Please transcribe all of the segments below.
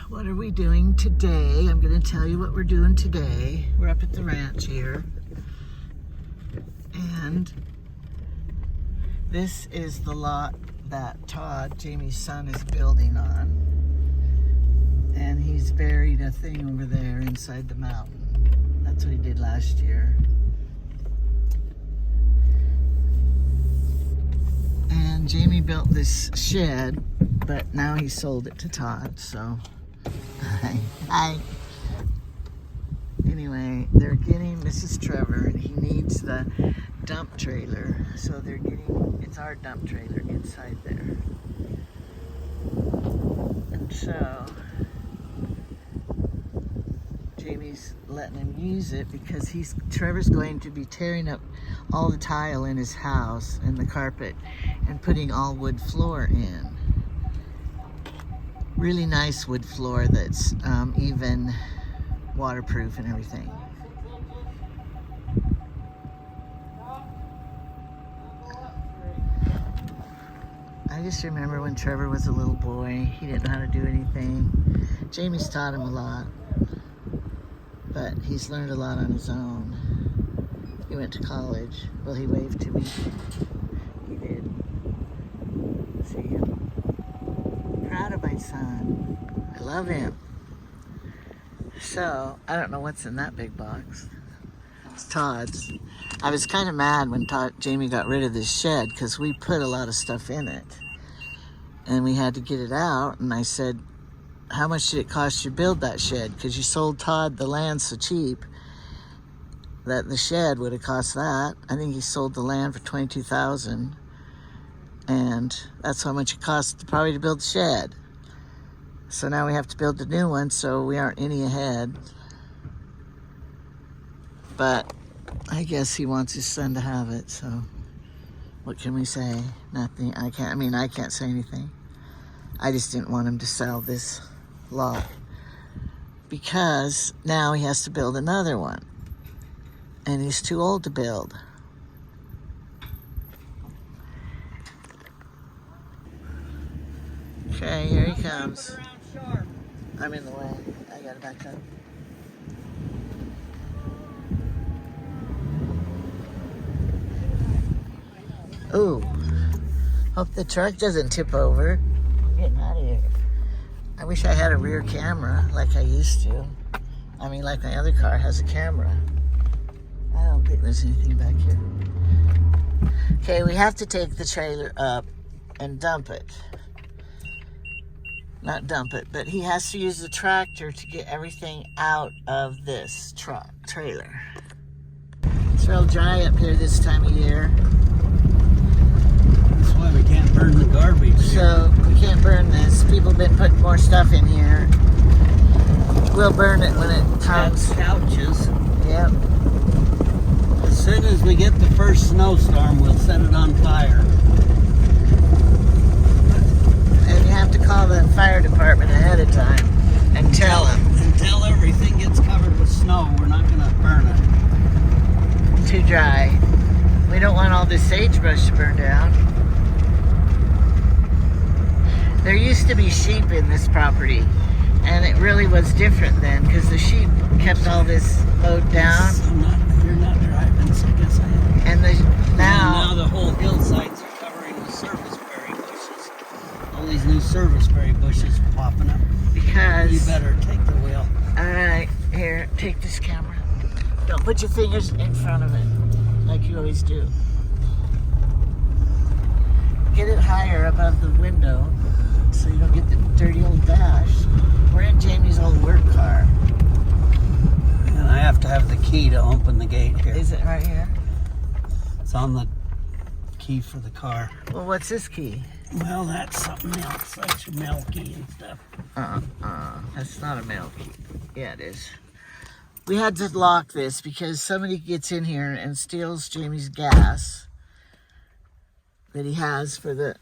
What are we doing today? I'm going to tell you what we're doing today. We're up at the ranch here. And this is the lot that Todd, Jamie's son, is building on. And he's buried a thing over there inside the mountain. That's what he did last year. And Jamie built this shed, but now he sold it to Todd, so hi. Anyway, they're getting, this is Trevor, and he needs the dump trailer, so they're getting, it's our dump trailer inside there. And so Jamie's letting him use it because Trevor's going to be tearing up all the tile in his house and the carpet and putting all wood floor in. Really nice wood floor that's even waterproof and everything. I just remember when Trevor was a little boy, he didn't know how to do anything. Jamie's taught him a lot, but he's learned a lot on his own. He went to college. Well, he waved to me. He did. See him? Proud of my son. I love him. So, I don't know what's in that big box. It's Todd's. I was kind of mad when Jamie got rid of this shed because we put a lot of stuff in it. And we had to get it out, and I said, how much did it cost you to build that shed? Because you sold Todd the land so cheap that the shed would have cost that. I think he sold the land for $22,000, and that's how much it cost probably to build the shed. So now we have to build a new one, so we aren't any ahead. But I guess he wants his son to have it, so what can we say? Nothing. I can't say anything. I just didn't want him to sell this lot because now he has to build another one, and he's too old to build. Okay, here he comes. I'm in the way. I gotta back up. Ooh, hope the truck doesn't tip over. I'm getting out of here. I wish I had a rear camera like I used to. I mean, like my other car has a camera. I don't think there's anything back here. Okay, we have to take the trailer up and dump it. Not dump it, but he has to use the tractor to get everything out of this trailer. It's real dry up here this time of year. That's why we can't burn the garbage. So we can't burn this. People have been putting more stuff in here. We'll burn it when it comes. Couches. Yep. As soon as we get the first snowstorm, we'll set it on fire. And you have to call the fire department ahead of time and tell them. Until everything gets covered with snow, we're not going to burn it. Too dry. We don't want all this sagebrush to burn down. There used to be sheep in this property, and it really was different then because the sheep kept all this mowed down. You're not driving, so I guess I am. And now the whole hillsides are covering with serviceberry bushes. All these new serviceberry bushes popping up. Because you better take the wheel. All right, here, take this camera. Don't put your fingers in front of it like you always do. Get it higher above the window so you don't get the dirty old dash. We're in Jamie's old work car. And I have to have the key to open the gate here. Is it right here? It's on the key for the car. Well, what's this key? Well, that's something else. That's your mail key and stuff. That's not a mail key. Yeah, it is. We had to lock this because somebody gets in here and steals Jamie's gas that he has for the,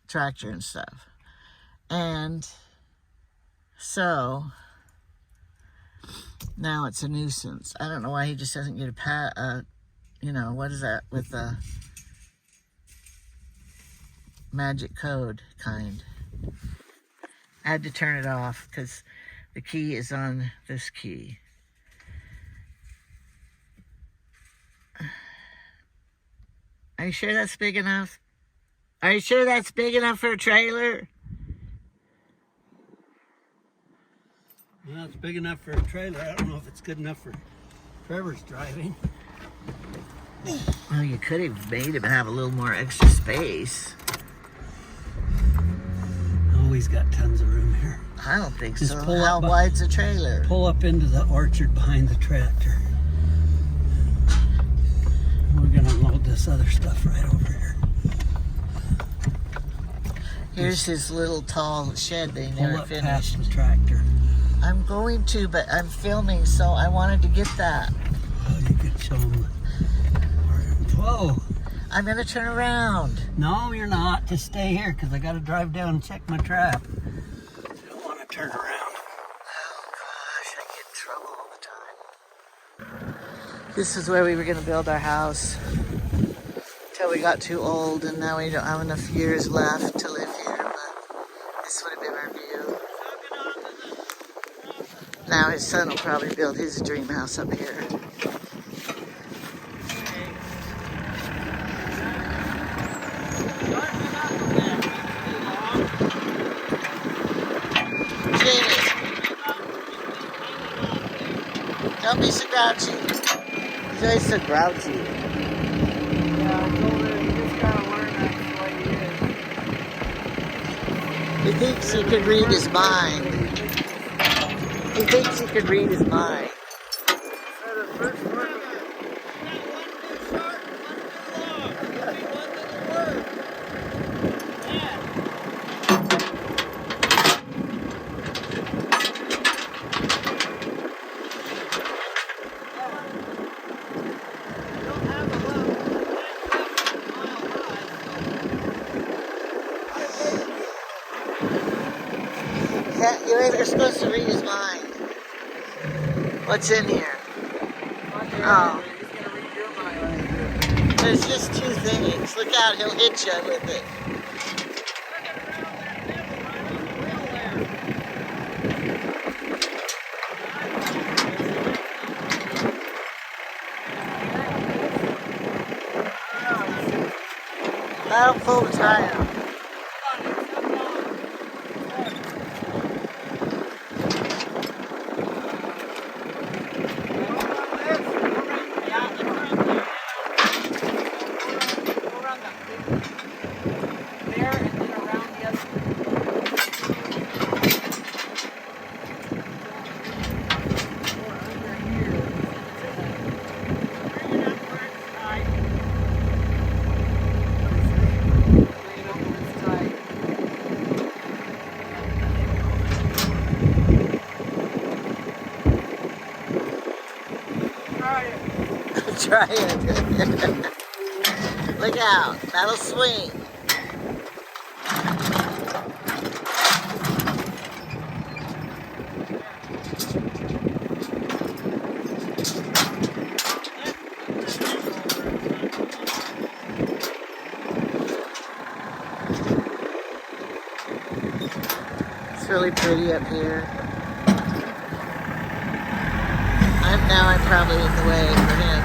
tractor and stuff. And so now it's a nuisance. I don't know why he just doesn't get what is that with the magic code kind. I had to turn it off because the key is on this key. Are you sure that's big enough? Are you sure that's big enough for a trailer? Well, it's big enough for a trailer. I don't know if it's good enough for Trevor's driving. Well, you could have made him have a little more extra space. Oh, he's got tons of room here. I don't think Just so. pull How up wide's a trailer? Pull up into the orchard behind the tractor. We're gonna load this other stuff right over here. Here's his little tall shed they never Pull up finished. past the tractor. I'm going to, but I'm filming, so I wanted to get that. Oh, you could show them. Whoa. I'm going to turn around. No, you're not. Just stay here because I got to drive down and check my trap. I don't want to turn around. Oh, gosh, I get in trouble all the time. This is where we were going to build our house till we got too old, and now we don't have enough years left to live here, but this would have been our view. Now his son will probably build his dream house up here. Jamie, don't be so grouchy. He's always so grouchy. Yeah, I told her you just got to learn that's the way he is. He thinks he could read his mind. He thinks he could read his mind. You're supposed to read his mind. What's in here? Oh. There's just two things. Look out, he'll hit you with it. That'll pull the tire. Try it. Look out, that'll swing. It's really pretty up here. I'm probably in the way for him.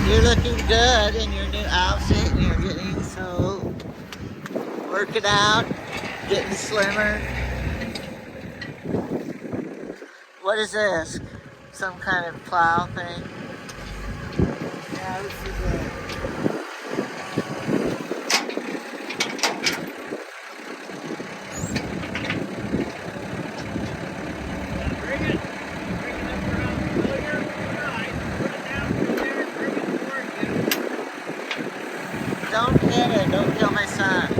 You're looking good in your new outfit, and you're getting so working out, getting slimmer. What is this? Some kind of plow thing? Yeah, this is Bring it. Bring it up around. Well, you're right. Put it down through there and bring it toward you. Don't hit it. Don't kill my son.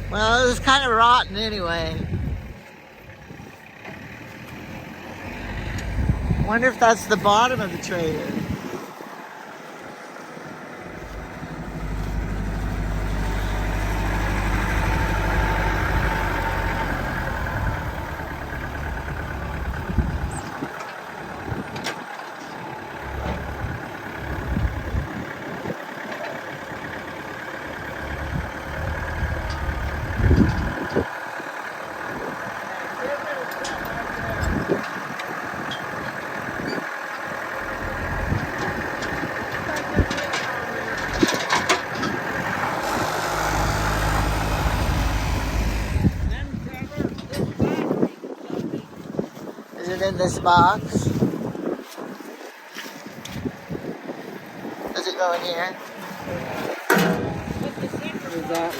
Well, it was kind of rotten anyway. Wonder if that's the bottom of the trailer. Is it in this box? Does it go in here? is that.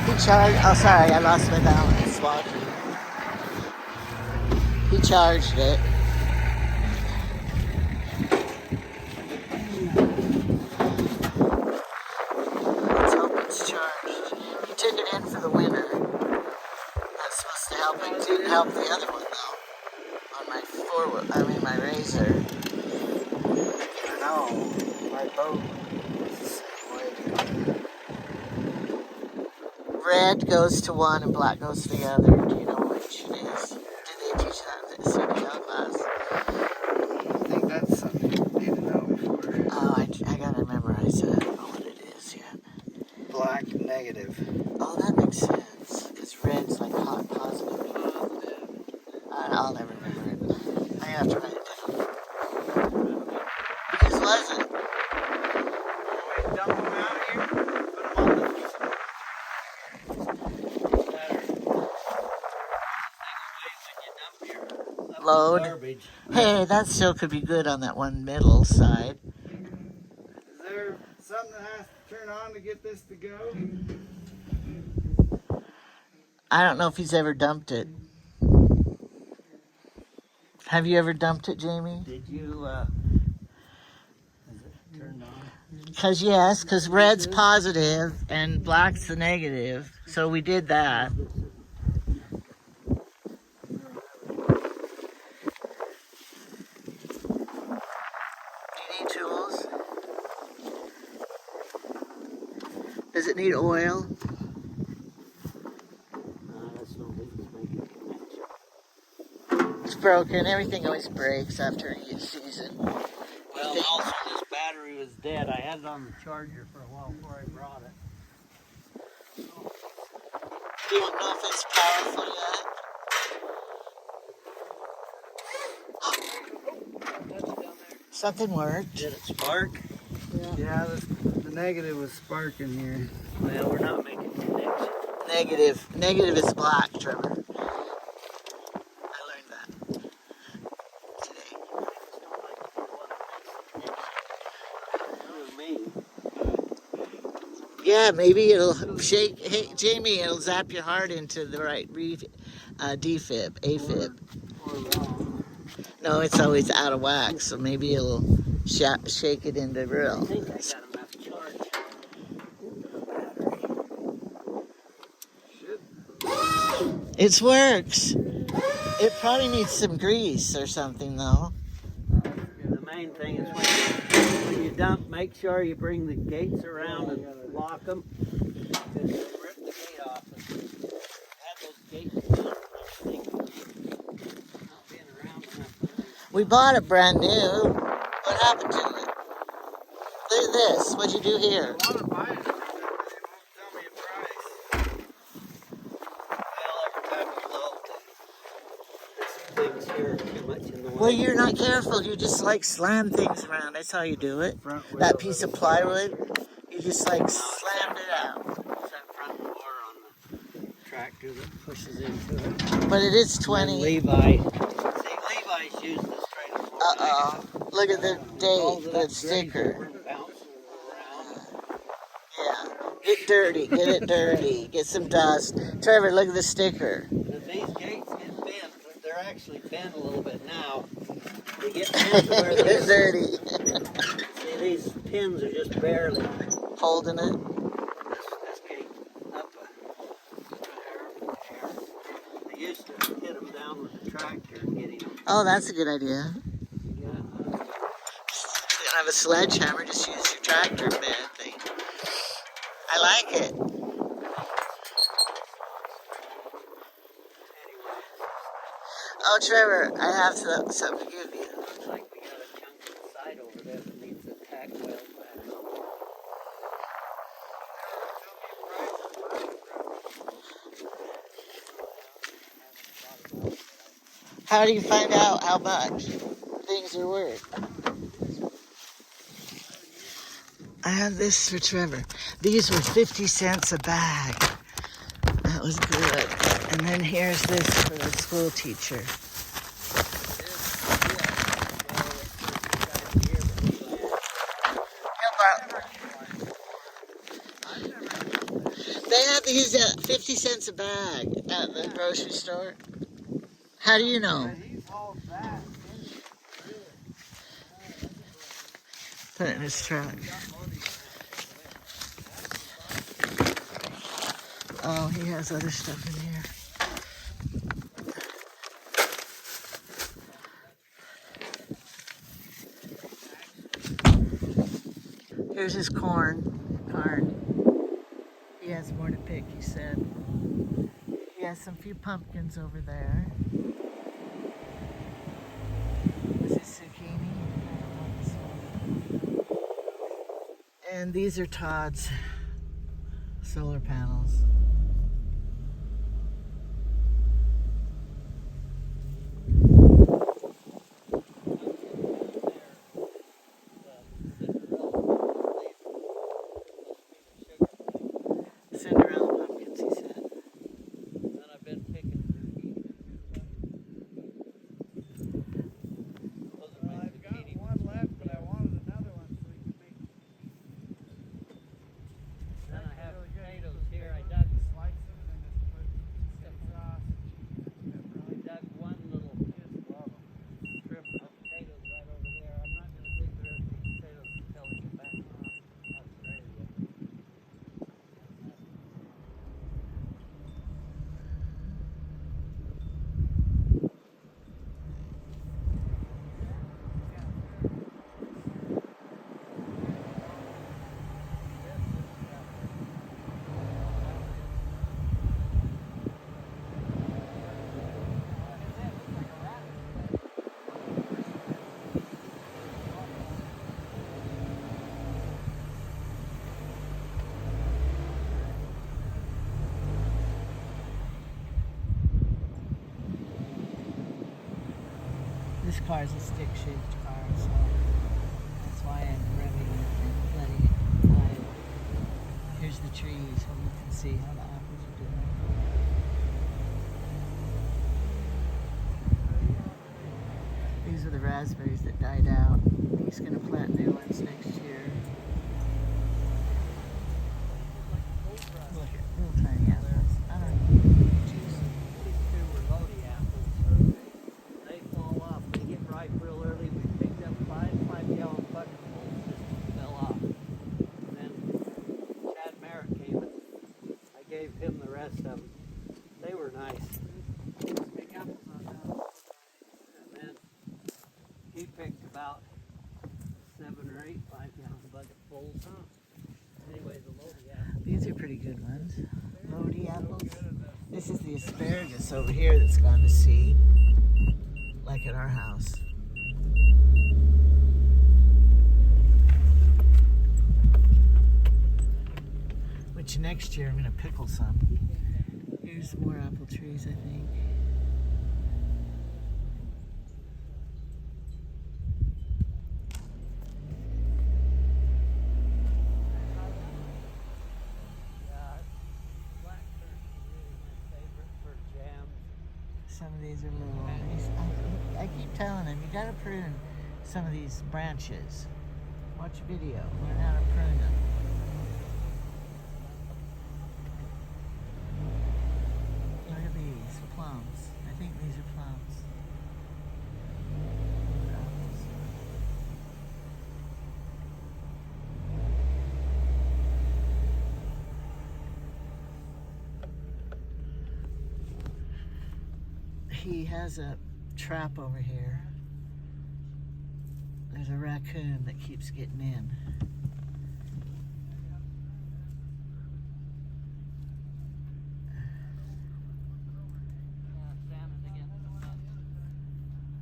He charged. Oh, sorry, I lost my balance walking. He charged it. Let's hope it's charged. He took it in for the winter. That's supposed to help it. Didn't help the other one though. On my my razor. I know. My boat is the same way. Red goes to one and black goes to the other. Do you know which it is? Did they teach that in the CDL class? I think that's something you need to know before. Oh, I gotta memorize it. I don't know what it is yet. Black negative. Oh, that makes sense. Because red's like hot positive. I'll never remember it. I have to write it down. Whose was it? Dump them out here. Put them on the Load. Garbage. Hey, that still could be good on that one middle side. Is there something that has to turn on to get this to go? I don't know if he's ever dumped it. Have you ever dumped it, Jamie? Did you, is it turned on? Because red's positive and black's the negative. So we did that. Do you need tools? Does it need oil? That's no business making a connection. It's broken. Everything always breaks after each season. Well, also this battery was dead. I had it on the charger for a while before I brought it. You don't know if it's powerful yet? Something worked. Did it spark? Yeah, the negative was sparking here. Well, we're not making connection. Negative. Negative is black, Trevor. I learned that today. That was me. Yeah, maybe it'll shake. Hey, Jamie, it'll zap your heart into the right defib, AFib. Or wrong. No, it's always out of whack, so maybe it'll shake it into I real. think I got enough charge. It works. It probably needs some grease or something, though. The main thing is when you dump, make sure you bring the gates around and lock them. Just rip the gate off and have those gates down. Not being around enough. We bought it brand new. What happened to it? at this. What'd you do here? I want to buy it, but they won't tell me a price. Well, every time you load, this thing's here too much in the way. Well, you're not careful. You just like slam things around. That's how you do it. Front wheel That piece of plywood, Here. you just like slammed it out. It's that front bar on the tractor that pushes into it. But it is And 20. Levi. See, Levi's used this trailer more. Uh-oh. Look at the All date, of the that sticker. grain bouncing around. Yeah. Get dirty. Get it dirty. Get some dust. Trevor, look at the sticker. If these gates get bent, they're actually bent a little bit now. They get bent to where They're these, dirty. see, these pins are just barely. Holding it. This gate up a hair. They used to hit them down with the tractor and get him. Oh, that's a good idea. Yeah. You don't have a sledgehammer, just use your tractor bed thing. I like it. Oh, Trevor, I have something to give you. Looks like we got a chunk of the side over there that needs the tack weld back. How do you find out how much things are worth? I have this for Trevor. These were 50 cents a bag. That was good. And then here's this for the school teacher. They have these at 50 cents a bag at the grocery store. How do you know? Put it in his truck. Oh, he has other stuff in here. Here's his corn. He has more to pick, he said. He has some few pumpkins over there. Is it zucchini? And these are Todd's solar panels. Cinderella pumpkins, he said. Then I've been picking zucchini. Those are my I've got zucchini. one left, but I wanted another one so we could make Then I have really good. potatoes here. I dug slice them and then just put some sauce and cheese and pepper on it. one little Just love them. strip of potatoes right over there. I'm not going to dig the rest of these potatoes until we get back from Australia. This car is a stick-shaped car, so that's why I'm revving it and letting it ride. Here's the trees, so you can see how the apples are doing. These are the raspberries that died out. He's going to plant new ones next year. Look at little tiny apples. I don't know. Juice. These two were Lodi apples. They fall off. They get ripe real early. We picked up 5 bucketfuls just fell off. And then Chad Merritt came and I gave him the rest of them. They were nice. Big apples on that. And then he picked about 7 or 8 5-gallon bucketfuls. Anyway, the Lodi apples. These are pretty good ones. Lodi apples. This is the asparagus over here that's gone to seed, like at our house. next year I'm gonna pickle some. Here's more apple trees, I think. Some of these are little. I keep telling him, you gotta prune some of these branches. Watch a video, learn how to prune them. Look at these plums. I think these are plums. He has a trap over here. There's a raccoon that keeps getting in.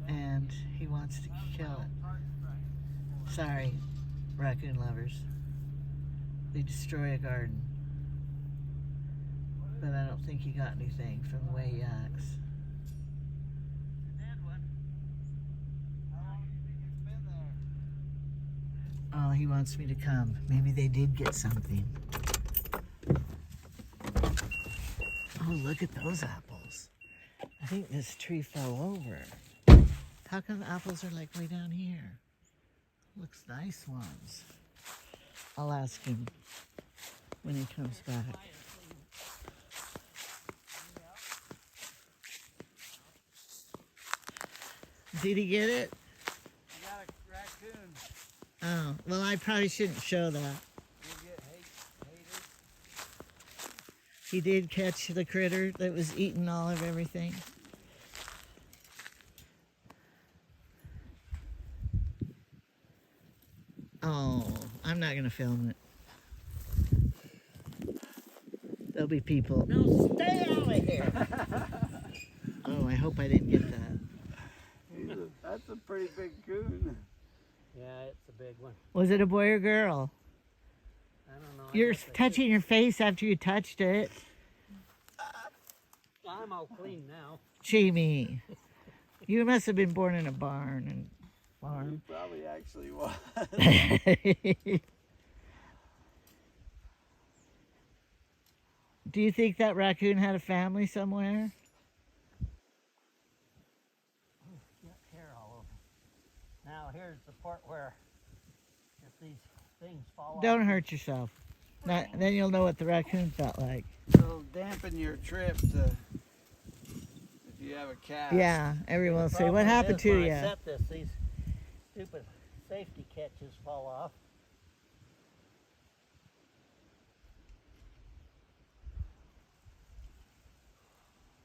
And he wants to kill it. Sorry, raccoon lovers. They destroy a garden. But I don't think he got anything from the way he acts. Oh, he wants me to come. Maybe they did get something. Oh, look at those apples. I think this tree fell over. How come the apples are like way down here? Looks nice ones. I'll ask him when he comes back. Did he get it? I got a raccoon. Oh, well, I probably shouldn't show that. You get haters. He did catch the critter that was eating all of everything. Oh, I'm not going to film it. There'll be people. No, stay out of here. Oh, I hope I didn't get that. That's a pretty big coon. Yeah, it's a big one. Was it a boy or girl? I don't know. You're touching your face after you touched it. I'm all clean now. Jamie, you must have been born in a barn and farm. He probably actually was. Do you think that raccoon had a family somewhere? Hair all over. Now here's the part where if these things fall off. Don't hurt yourself. Not, then you'll know what the raccoon felt like. It'll dampen your trip if you have a cat. Yeah, everyone will say, Problem what happened is, to when you? I set this, these stupid safety catches fall off.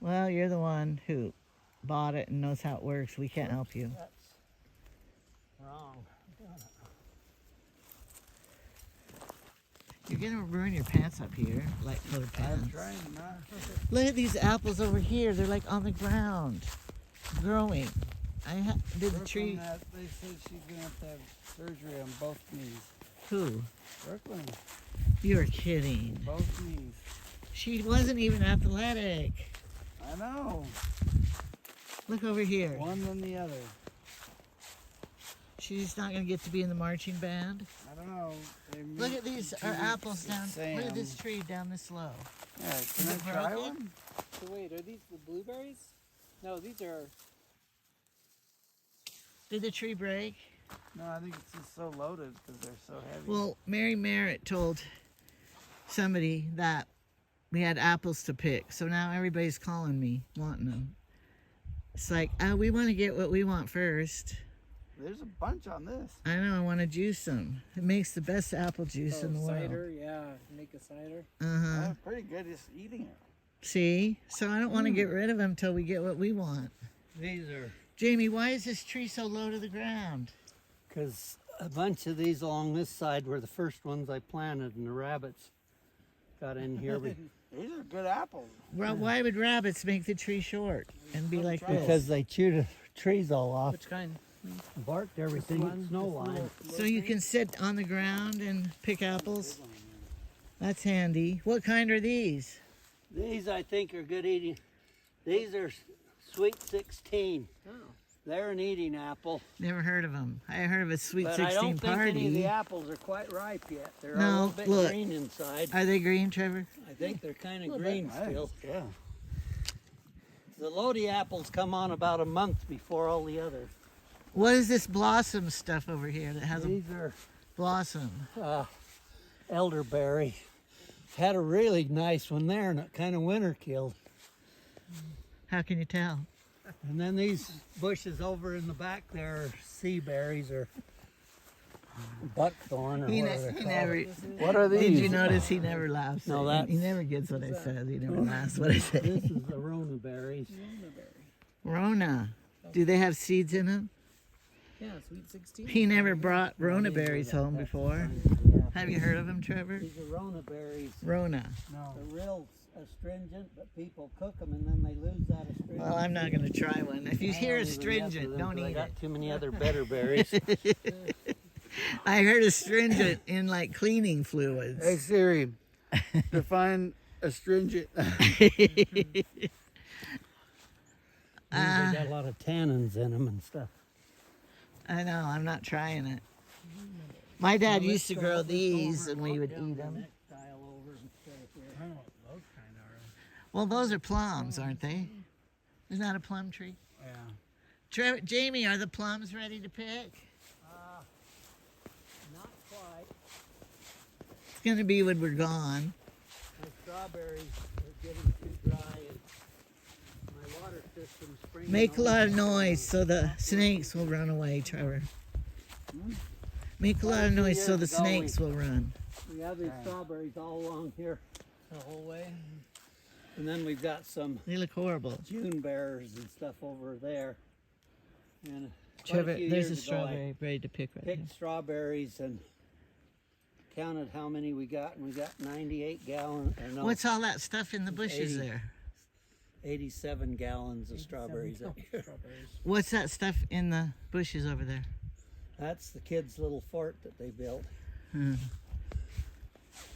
Well, you're the one who bought it and knows how it works. We can't help you. That's wrong. I'm doing it. You're gonna ruin your pants up here, light colored I'm pants. trying not. Look at these apples over here. They're like on the ground, growing. Did the tree? That, they said she's gonna have to have surgery on both knees. Who? Brooklyn, You're kidding. both knees. She wasn't even athletic. I know. Look over here. One than the other. She's not gonna get to be in the marching band. I don't know. They Look meet at these in 2 are weeks apples at down. Sam. Look at this tree down this low. Yeah, can Is I it try broken? one? So wait, are these the blueberries? No, these are. Did the tree break? No, I think it's just so loaded because they're so heavy. Well, Mary Merritt told somebody that we had apples to pick, so now everybody's calling me, wanting them. It's like, we want to get what we want first. There's a bunch on this. I know, I want to juice them. It makes the best apple juice in the cider, yeah, make a cider. world. Uh-huh. That's pretty good just eating it. See? So I don't want to get rid of them until we get what we want. These are Jamie, why is this tree so low to the ground? because a bunch of these along this side were the first ones I planted, and the rabbits got in here. These are good apples. Well, why would rabbits make the tree short and be like this? Because they chewed the trees all off, Which kind? barked everything at snow line. So you can sit on the ground and pick apples? That's handy. What kind are these? These I think are good eating. These are sweet 16. Oh. They're an eating apple. Never heard of them. I heard of a sweet But 16 I don't think party. any of the apples are quite ripe yet. They're a No, little bit look. green inside. Are they green, Trevor? I think they're kind of green still. Yeah. The Lodi apples come on about a month before all the others. What is this blossom stuff over here that has a These are blossom? elderberry. Had a really nice one there and it kind of winter killed. How can you tell? And then these bushes over in the back there are sea berries or buckthorn or whatever they're called. never. What are these? Did you notice he never laughs? No, He that's- never gets what I said. He never laughs what I say. This is the Rona berries. Rona. Do they have seeds in them? Yeah, sweet 16. He never brought Rona berries home before. Yeah. Have you heard of them, Trevor? These are Rona berries. Rona. No. They're real astringent, but people cook them and then they lose that astringent. Well, I'm not going to try one. If you hear I don't even mess with astringent, them don't 'cause I eat got it. too many other better berries. I heard astringent in like cleaning fluids. Hey Siri, define astringent. They got a lot of tannins in them and stuff. I know, I'm not trying it. My dad Well, used to let's grow go these over and we would walk down eat the them. next aisle over instead of here. Well, those are plums, aren't they? Isn't that a plum tree? Yeah. Jamie, are the plums ready to pick? Not quite. It's going to be when we're gone. My strawberries are getting too dry and my water system's springing. Make a lot of over. noise so the snakes will run away, Trevor. Make a lot of noise so the snakes will run. We have these strawberries all along here The whole way. and then we've got some They look horrible. June bears and stuff over there. And quite a Trevor, few there's a years ago, I strawberry ready to pick right picked strawberries and counted how many we got, and we got 98 gallons. Or now. no, What's all that stuff in the bushes 80. there? 87 gallons of strawberries up here. What's that stuff in the bushes over there? That's the kids' little fort that they built. Hmm.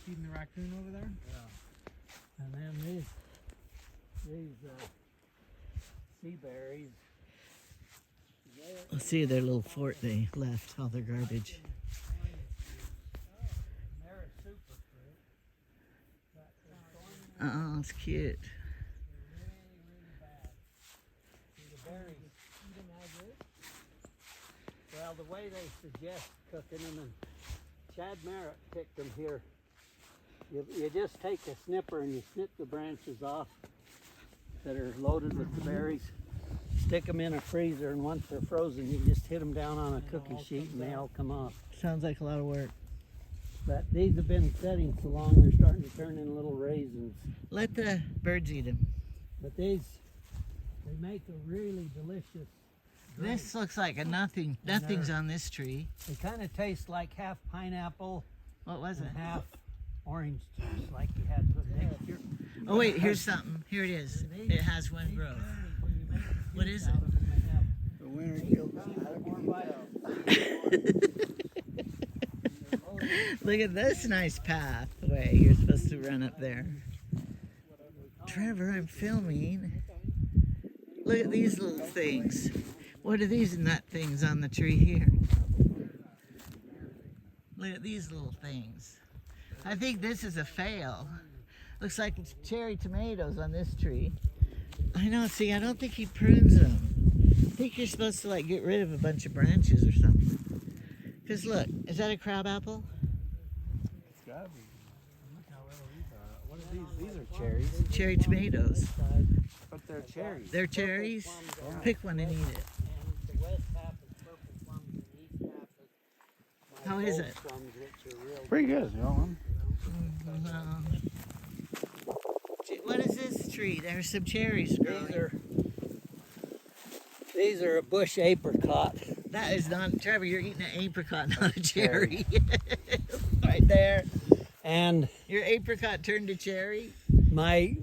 Feeding the raccoon over there. And then these sea berries. Let's see their little fort they left, all their garbage. They're a super fruit. But they're thorny Oh, it's cute. really bad. See, the berries. Well, the way they suggest cooking them, and Chad Merritt picked them here. You just take a snipper and you snip the branches off that are loaded with the berries. Stick them in a freezer, and once they're frozen, you just hit them down on a cookie sheet and they all come off. Sounds like a lot of work. But these have been setting so long, they're starting to turn into little raisins. Let the birds eat them. But these, they make a really delicious drink. This looks like a nothing. Nothing's on this tree. They kind of taste like half pineapple What was it? and half orange juice, like you had put next year. Oh wait, here's something. Here it is. It has one growth. What is it? The winter killed Look at this nice pathway you're supposed to run up there. Trevor, I'm filming. Look at these little things. What are these nut things on the tree here? Look at these little things. I think this is a fail. Looks like it's cherry tomatoes on this tree. I know, see, I don't think he prunes them. I think you're supposed to like get rid of a bunch of branches or something. Because look, is that a crab apple? It's gotta be. Look how well these are. What are these? These are cherries. Cherry tomatoes. But they're cherries. They're cherries? Pick one and eat it. And the west half is purple plums, and the east half is How is it? plums, which are real. Pretty good, you know. What is this tree? There's some cherries growing. These are a bush apricot. That is not, Trevor, you're eating an apricot, not a cherry. Right there. And Your apricot turned to cherry? my,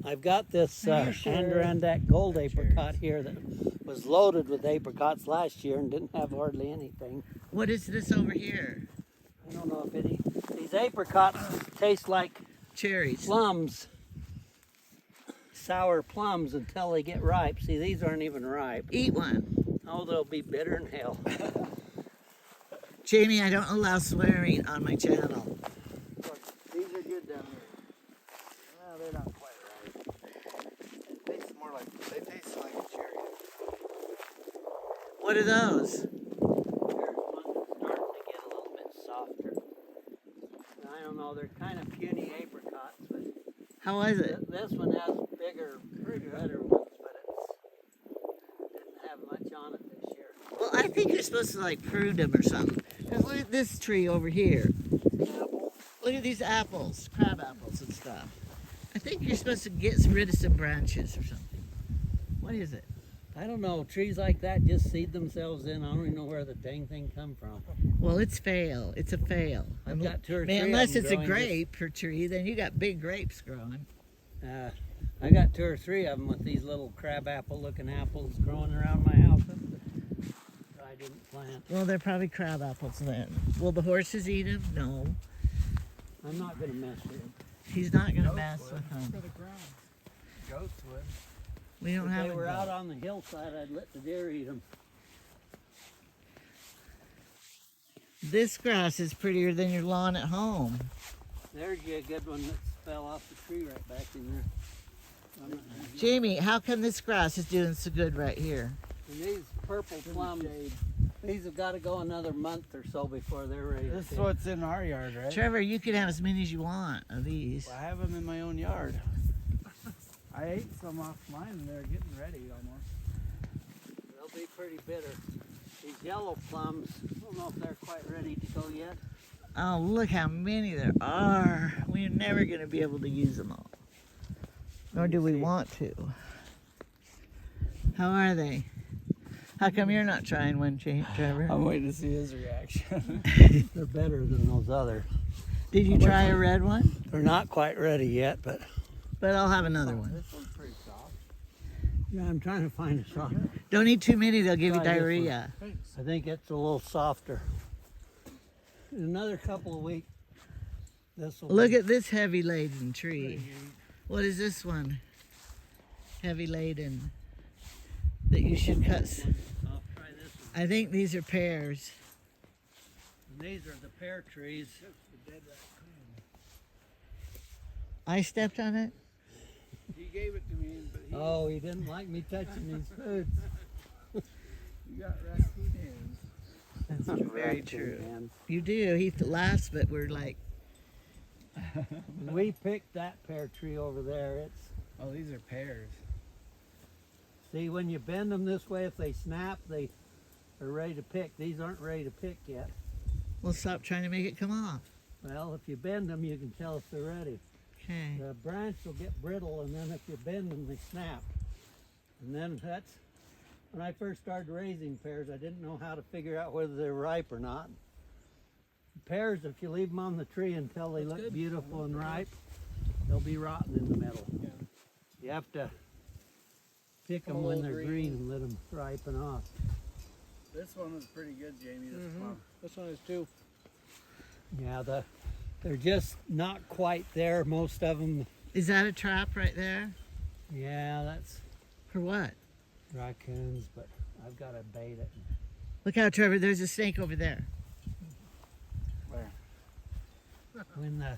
I've got this Are you sure? Adirondack gold apricot here that was loaded with apricots last year and didn't have hardly anything. What is this over here? I don't know if any, see These apricots taste like Cherries. plums, sour plums until they get ripe. See, these aren't even ripe. Eat one. Oh, they'll be bitter in hell. Jamie, I don't allow swearing on my channel. These are good down here. No, they're not quite right. They taste more like, they taste like a cherry. What are those? Here's one that's starting to get a little bit softer. I don't know, they're kind of puny apricots, but How was it? this one has bigger, better ones, but it didn't have much on it this year. Well, I think you're supposed to like prune them or something. Because look at this tree over here. Look at these apples, crab apples and stuff. I think you're supposed to get rid of some branches or something. What is it? I don't know, trees like that just seed themselves in. I don't even know where the dang thing come from. Well, it's fail. It's a fail. I've got two or Man, three unless of them it's a growing grape or tree, then you got big grapes growing. I got two or three of them with these little crab apple looking apples growing around my house that I didn't plant. Well, they're probably crab apples then. Will the horses eat them? No. I'm not going to mess with them. He's not going to Goats mess would. with For them. the ground. Goats would. We don't If have they a were out goat. on the hillside, I'd let the deer eat them. This grass is prettier than your lawn at home. There's you a good one that fell off the tree right back in there. I'm not- Jamie, how come this grass is doing so good right here? And these purple plums, these have got to go another month or so before they're ready. This to is what's in our yard, right? Trevor, you can have as many as you want of these. Well, I have them in my own yard. I ate some off mine and they're getting ready almost. They'll be pretty bitter. These yellow plums, I don't know if they're quite ready to go yet. Oh, look how many there are. We're never going to be able to use them all. Nor do we want to. How are they? How come you're not trying one, Trevor? I'm waiting to see his reaction. They're better than those others. Did you try a red one? They're not quite ready yet, but But I'll have another one. This one's pretty soft. yeah, I'm trying to find a soft. Don't eat too many, they'll give you Try this one. diarrhea. Thanks. I think it's a little softer. In another couple of weeks, this will. Look at this heavy laden tree. What is this one? Heavy laden. That you should cut. I'll try this one. I think these are pears. And these are the pear trees. I stepped on it. He gave it to me, but Oh, he didn't like me touching these foods. you got raccoon hands. That's very true. And You do. He laughs, but we're like, we picked that pear tree over there. It's Oh, these are pears. see when you bend them this way, if they snap, they are ready to pick. These aren't ready to pick yet. we'll stop trying to make it come off. Well, if you bend them, you can tell if they're ready. Okay. The branch will get brittle, and then if you bend them, they snap. And then that's when I first started raising pears. I didn't know how to figure out whether they're ripe or not. Pears, if you leave them on the tree until they look beautiful and ripe, they'll be rotten in the middle. Yeah. You have to pick them A when little they're green. green and let them ripen off. This one was pretty good, Jamie. This one. This one is too. Yeah, they're just not quite there. Most of them. Is that a trap right there? Yeah, that's For what? raccoons, but I've got to bait it. Look out, Trevor. There's a snake over there. Where? When the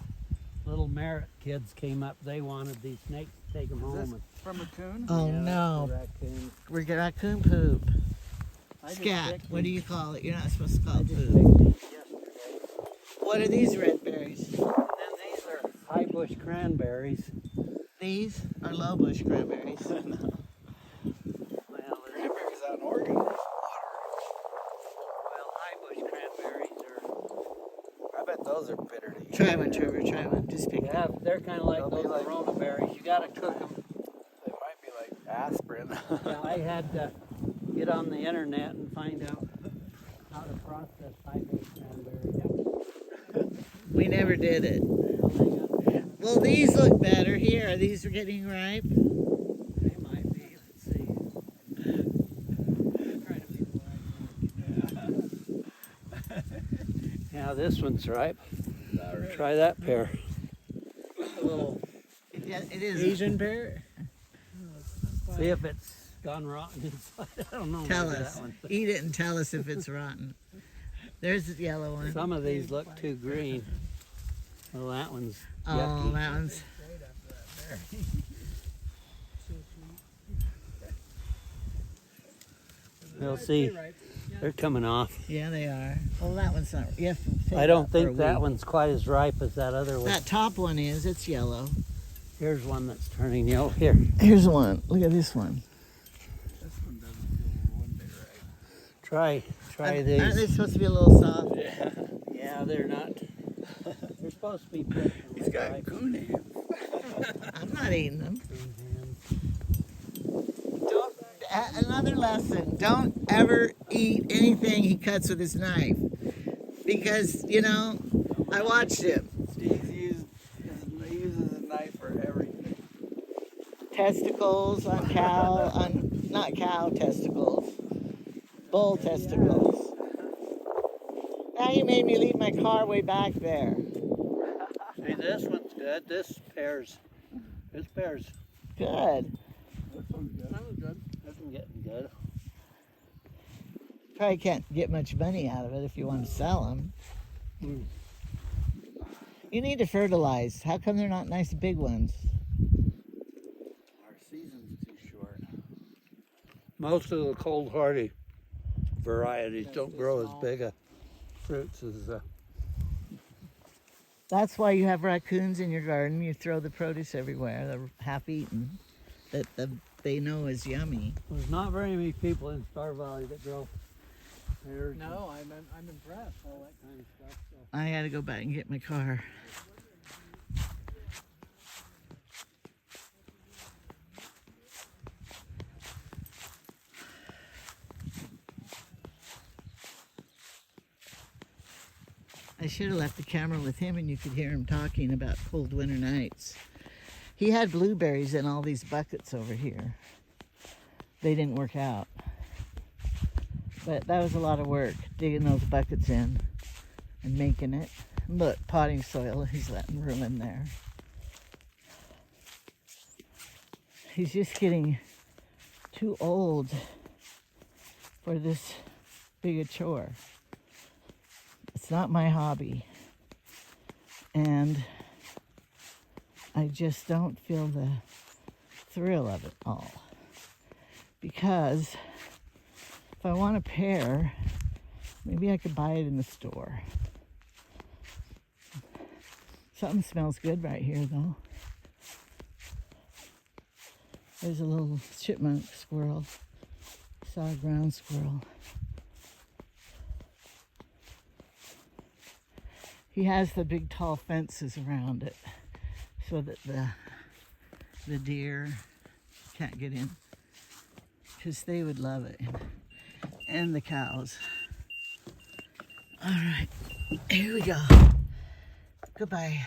little Merritt kids came up, they wanted these snakes to take them Is this home. And, from a coon? Oh, yeah, that's no. the raccoons. We're getting raccoon poop. I just Scat. picked What do these- you call it? You're not supposed to call I it just poop. picked these yesterday. What are these red berries? And then these are high bush cranberries. These are low bush cranberries. Well, they're- Cranberries out in Oregon. well, high bush cranberries are. I bet those are bitter to eat. Try one, Trevor. Try one. Just pick Yeah, they're kind of like They'll those be like- Corona berries. You got to cook them. They might be like aspirin. Yeah, I had to get on the internet and find out how to process high bush cranberries. We never did it. They got- Well, these look better here. Are these getting ripe? They might be. Let's see. Trying to be the Yeah, this one's ripe. Try that pear. A little It is. Asian pear. See if it's gone rotten inside. I don't know. Tell maybe us. that one. Eat it and tell us if it's rotten. There's the yellow one. Some of these look too green. Well, that one's Oh, yucky. that one's. We'll see. They're coming off. Yeah, they are. Well, that one's not. You have to take I it don't out for a think that week. one's quite as ripe as that other one. That top one is. It's yellow. Here's one that's turning yellow. Here. Here's one. Look at this one. This one doesn't feel one bit right. Try Aren't these. they supposed to be a little soft? Yeah, they're not. They're supposed to be pretty. He's got coon hands. I'm not eating them. Don't. Another lesson: don't ever eat anything he cuts with his knife, because I watched him. He uses his knife for everything. Testicles on cow, not cow testicles, bull testicles. Now you made me leave my car way back there. See, this one's good. This pear's Good. This one's good. That was good. this one's getting good. Probably can't get much money out of it if you want to sell them. Mm. You need to fertilize. How come they're not nice big ones? Our season's too short. Most of the cold hardy varieties don't grow as big a fruits as That's why you have raccoons in your garden. You throw the produce everywhere. They're half-eaten. That they know is yummy. there's not very many people in Star Valley that grow pears. No, I'm impressed. All that kind of stuff. So. I got to go back and get my car. I should have left the camera with him and you could hear him talking about cold winter nights. He had blueberries in all these buckets over here. They didn't work out. But that was a lot of work, digging those buckets in and making it. Look, potting soil he's letting ruin there. He's just getting too old for this big a chore. It's not my hobby. And I just don't feel the thrill of it all. Because if I want a pear, maybe I could buy it in the store. Something smells good right here though. There's a little chipmunk squirrel. Saw a ground squirrel. He has the big tall fences around it so that the deer can't get in, because they would love it, and the cows. All right, here we go. Goodbye.